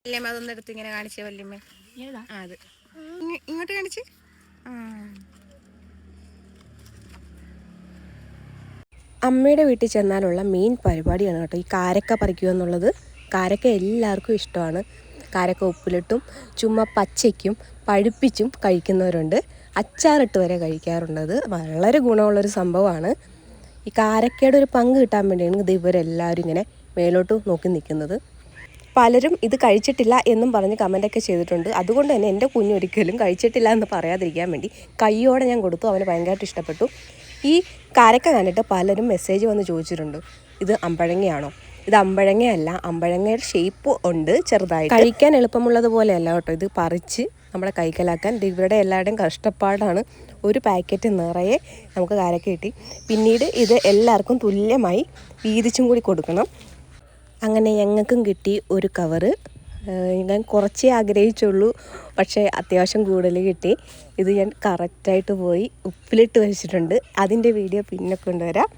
വല്യമ്മ അതൊന്നും എടുത്ത് ഇങ്ങനെ കാണിച്ചേ വല്യമ്മ. അത് ഇങ്ങോട്ട് കാണിച്ച്. അമ്മയുടെ വീട്ടിൽ ചെന്നാലുള്ള മെയിൻ പരിപാടിയാണ് കേട്ടോ ഈ കാരക്ക പറിക്കുക എന്നുള്ളത്. കാരക്ക എല്ലാവർക്കും ഇഷ്ടമാണ്. കാരക്ക ഉപ്പിലിട്ടും ചുമ്മാ പച്ചയ്ക്കും പഴുപ്പിച്ചും കഴിക്കുന്നവരുണ്ട്. അച്ചാറിട്ട് വരെ കഴിക്കാറുള്ളത്. വളരെ ഗുണമുള്ളൊരു സംഭവമാണ്. ഈ കാരക്കയുടെ ഒരു പങ്ക് കിട്ടാൻ വേണ്ടിയാണ് ഇത് ഇവരെല്ലാവരും ഇങ്ങനെ മേലോട്ട് നോക്കി നിൽക്കുന്നത്. പലരും ഇത് കഴിച്ചിട്ടില്ല എന്നും പറഞ്ഞ് കമൻറ്റൊക്കെ ചെയ്തിട്ടുണ്ട്. അതുകൊണ്ട് തന്നെ എൻ്റെ കുഞ്ഞൊരിക്കലും കഴിച്ചിട്ടില്ല എന്ന് പറയാതിരിക്കാൻ വേണ്ടി കയ്യോടെ ഞാൻ കൊടുത്തു. അവന് ഭയങ്കരമായിട്ട് ഇഷ്ടപ്പെട്ടു. ഈ കാരക്ക കണ്ടിട്ട് പലരും മെസ്സേജ് വന്ന് ചോദിച്ചിട്ടുണ്ട്, ഇത് അമ്പഴങ്ങയാണോ? ഇത് അമ്പഴങ്ങയല്ല, അമ്പഴങ്ങയുടെ ഷേപ്പ് ഉണ്ട് ചെറുതായിട്ട്. കഴിക്കാൻ എളുപ്പമുള്ളതുപോലെയല്ല കേട്ടോ. ഇത് പറിച്ച് നമ്മുടെ കൈക്കലാക്കാൻ ഇവരുടെ എല്ലാവരുടെയും കഷ്ടപ്പാടാണ്. ഒരു പാക്കറ്റ് നിറയെ നമുക്ക് കാരക്ക കിട്ടി. പിന്നീട് ഇത് എല്ലാവർക്കും തുല്യമായി വീതിച്ചും കൂടി കൊടുക്കണം. അങ്ങനെ ഞങ്ങൾക്കും കിട്ടി ഒരു കവറ്. ഞാൻ കുറച്ചേ ആഗ്രഹിച്ചുള്ളൂ, പക്ഷേ അത്യാവശ്യം കൂടുതൽ കിട്ടി. ഇത് ഞാൻ കറക്റ്റായിട്ട് പോയി ഉപ്പിലിട്ട് വെച്ചിട്ടുണ്ട്. അതിൻ്റെ വീഡിയോ പിന്നെ കൊണ്ടുവരാം.